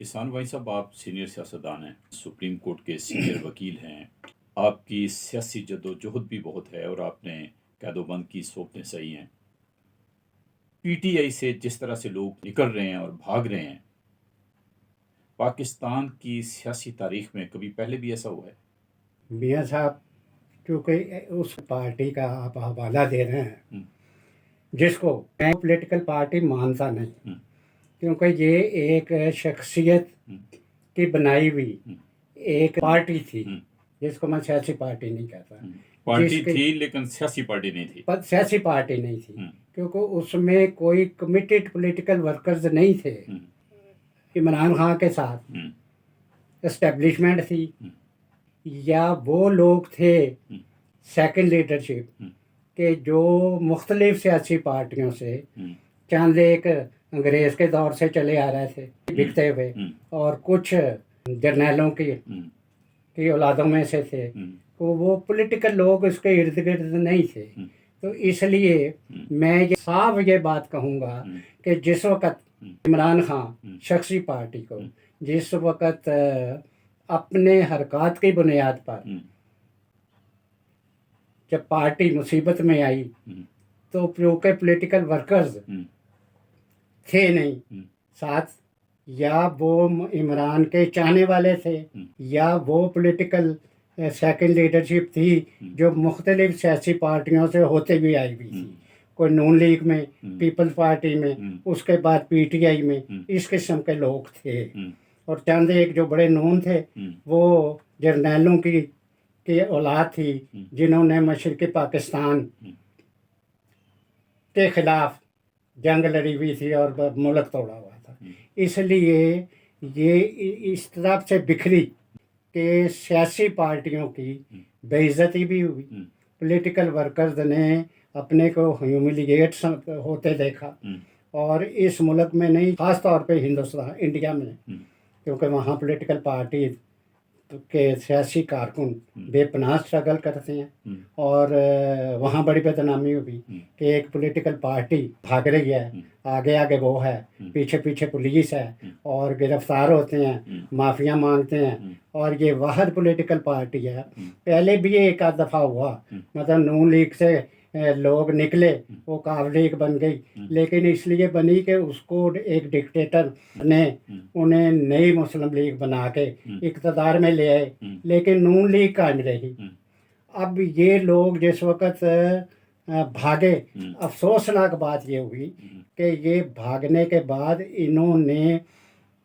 किसान भाई साहब, आप सीनियर सियासतदान हैं, सुप्रीम कोर्ट के सीनियर वकील हैं। आपकी सियासी जद्दोजहद भी बहुत है और आपने कैदोबंद की सोबतें सही हैं। पीटीआई से जिस तरह से लोग निकल रहे हैं और भाग रहे हैं, पाकिस्तान की सियासी तारीख में कभी पहले भी ऐसा हुआ है? मियाँ साहब, क्योंकि उस पार्टी का आप हवाला दे रहे हैं जिसको मैं पॉलिटिकल पार्टी मानता नहीं, क्योंकि ये एक शख्सियत की बनाई हुई एक पार्टी थी जिसको मैं सियासी पार्टी नहीं कहता। पार्टी थी लेकिन सियासी पार्टी नहीं थी। पर सियासी पार्टी नहीं थी क्योंकि उसमें कोई कमिटेड पॉलिटिकल वर्कर्स नहीं थे। इमरान खान के साथ एस्टेब्लिशमेंट थी या वो लोग थे सेकंड लीडरशिप के जो मुख्तलिफ सियासी पार्टियों से चंद एक अंग्रेज के दौर से चले आ रहे थे बिकते हुए और कुछ जर्नैलों की औलादों में से थे, तो वो पॉलिटिकल लोग उसके इर्द गिर्द नहीं थे। तो इसलिए मैं ये साफ ये बात कहूँगा कि जिस वक़्त इमरान खान शख्सी पार्टी को जिस वक़्त अपने हरकत की बुनियाद पर जब पार्टी मुसीबत में आई तो क्योंकि पॉलिटिकल वर्कर्स थे नहीं साथ, या वो इमरान के चाहने वाले थे या वो पॉलिटिकल सेकंड लीडरशिप थी जो मुख्तलिफ सियासी पार्टियों से होते हुए आई हुई थी। कोई नून लीग में, पीपल्स पार्टी में, उसके बाद पीटीआई में, इस किस्म के लोग थे। और चंद एक जो बड़े नून थे वो जर्नैलों की औलाद थी जिन्होंने मशरक़ी पाकिस्तान के खिलाफ जंग लड़ी हुई थी और मुल्क तोड़ा हुआ था। इसलिए ये इस तरफ से बिखरी कि सियासी पार्टियों की बेइज्जती भी हुई, पॉलिटिकल वर्कर्स ने अपने को ह्यूमिलिएट होते देखा। और इस मुल्क में नहीं, ख़ास तौर पे हिंदुस्तान इंडिया में, क्योंकि वहाँ पॉलिटिकल पार्टी के सियासी कारकुन बेपनाह स्ट्रगल करते हैं और वहाँ बड़ी बदनामी हुई कि एक पॉलिटिकल पार्टी भाग रही है, आगे आगे वो है, पीछे पीछे पुलिस है और गिरफ्तार होते हैं, माफिया मांगते हैं। और ये वाहद पॉलिटिकल पार्टी है। पहले भी एक आध दफ़ा हुआ, मतलब नून लीग से लोग निकले, वो काफ लीग बन गई, लेकिन इसलिए बनी कि उसको एक डिक्टेटर ने उन्हें नई मुस्लिम लीग बना के इक़्तिदार में ले आए, लेकिन नून लीग कायम रही। अब ये लोग जिस वक़्त भागे, अफसोसनाक बात ये हुई कि ये भागने के बाद इन्होंने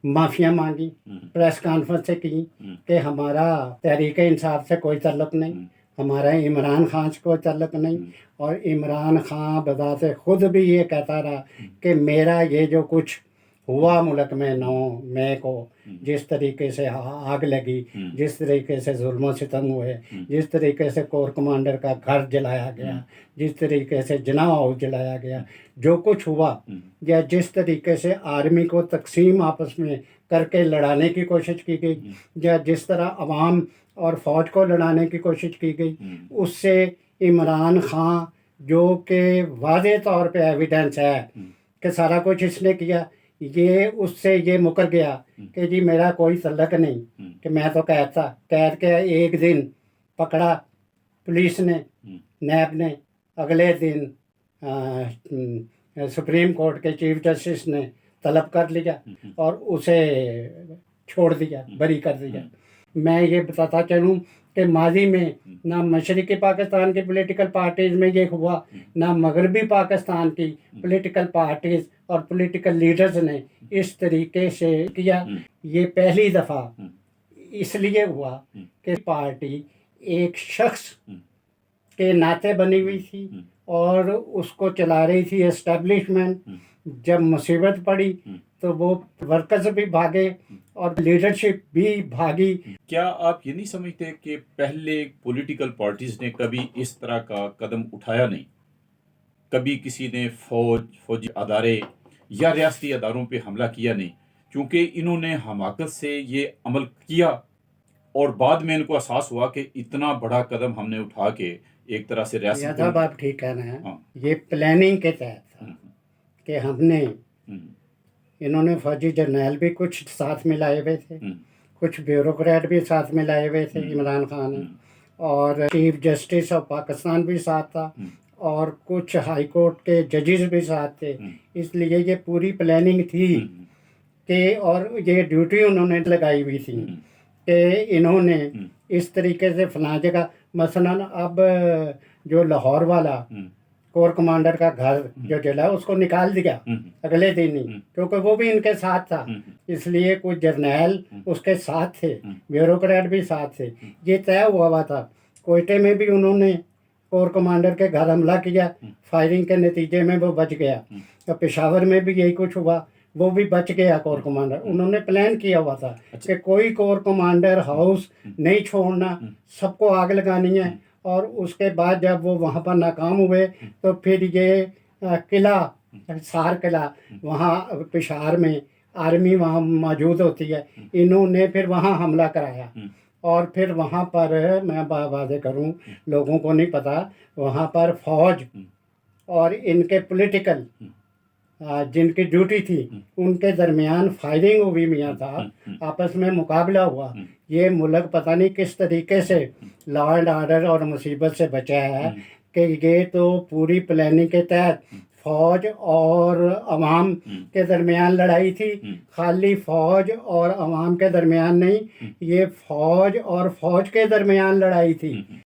माफिया मांगी, प्रेस कॉन्फ्रेंस की कि हमारा तहरीक इंसाफ से कोई ताल्लुक़ नहीं, हमारा इमरान खान से कोई ताल्लुक़ नहीं। और इमरान खान बज़ाते खुद भी ये कहता रहा कि मेरा ये जो कुछ हुआ मुल्क में 9 मई को, जिस तरीके से आग लगी, जिस तरीके से जुल्म सितम हुए, जिस तरीके से कोर कमांडर का घर जलाया गया, जिस तरीके से जिनाह हाउस जलाया गया, जो कुछ हुआ, या जिस तरीके से आर्मी को तकसीम आपस में करके लड़ाने की कोशिश की गई, या जिस तरह अवाम और फ़ौज को लड़ाने की कोशिश की गई, उससे इमरान खान जो कि वाज़े तौर पे एविडेंस है कि सारा कुछ इसने किया, ये उससे ये मुकर गया कि जी मेरा कोई तल्लक नहीं, कि मैं तो कैद के एक दिन पकड़ा पुलिस ने, नैब ने, अगले दिन सुप्रीम कोर्ट के चीफ जस्टिस ने तलब कर लिया और उसे छोड़ दिया, बरी कर दिया। मैं ये बताता चलूँ कि माजी में ना मशरक़ी पाकिस्तान की पॉलिटिकल पार्टीज़ में ये हुआ, ना मगरबी पाकिस्तान की पॉलिटिकल पार्टीज़ और पॉलिटिकल लीडर्स ने इस तरीके से किया। ये पहली दफ़ा इसलिए हुआ कि पार्टी एक शख्स के नाते बनी हुई थी और उसको चला रही थी एस्टेब्लिशमेंट। जब मुसीबत पड़ी तो वो वर्कर्स भी भागे और लीडरशिप भी भागी। क्या आप ये नहीं समझते कि पहले पॉलिटिकल पार्टीज ने कभी इस तरह का कदम उठाया नहीं? कभी किसी ने फौजी अदारे या रियासती अदारों पे हमला किया नहीं, क्योंकि इन्होंने हमाकत से ये अमल किया और बाद में इनको एहसास हुआ कि इतना बड़ा कदम हमने उठा के एक तरह से रियासत को... आप ठीक कह रहे हैं। ये प्लानिंग के तहत था कि हमने इन्होंने फौजी जर्नैल भी कुछ साथ में लाए हुए थे, कुछ ब्यूरोक्रेट भी साथ में लाए हुए थे इमरान खान, और चीफ जस्टिस ऑफ पाकिस्तान भी साथ था, और कुछ हाई कोर्ट के जजेस भी साथ थे। इसलिए ये पूरी प्लानिंग थी कि, और ये ड्यूटी उन्होंने लगाई हुई थी कि इन्होंने इस तरीके से फलां जगह, मसलन अब जो लाहौर वाला कोर कमांडर का घर जो जला उसको निकाल दिया अगले दिन ही, क्योंकि वो भी इनके साथ था, इसलिए कुछ जर्नैल उसके साथ थे, ब्यूरोक्रेट भी साथ थे। ये तय हुआ था। कोयटे में भी उन्होंने कोर कमांडर के घर हमला किया, फायरिंग के नतीजे में वो बच गया। तो पेशावर में भी यही कुछ हुआ, वो भी बच गया कोर कमांडर। उन्होंने प्लान किया हुआ था कि कोई कोर कमांडर हाउस नहीं छोड़ना, सबको आग लगानी है। और उसके बाद जब वो वहाँ पर नाकाम हुए तो फिर ये किला, सार किला, वहाँ पेशावर में आर्मी वहाँ मौजूद होती है, इन्होंने फिर वहाँ हमला कराया। और फिर वहाँ पर मैं वादे करूँ, लोगों को नहीं पता, वहाँ पर फौज और इनके पॉलिटिकल जिनकी ड्यूटी थी उनके दरमियान फायरिंग हुई मियाँ साहब, आपस में मुकाबला हुआ। ये मुल्क पता नहीं किस तरीके से लॉ एंड ऑर्डर और मुसीबत से बचा है कि ये तो पूरी प्लानिंग के तहत फौज और अवाम के दरमियान लड़ाई थी। खाली फौज और अवाम के दरमियान नहीं, ये फौज और फौज के दरमियान लड़ाई थी।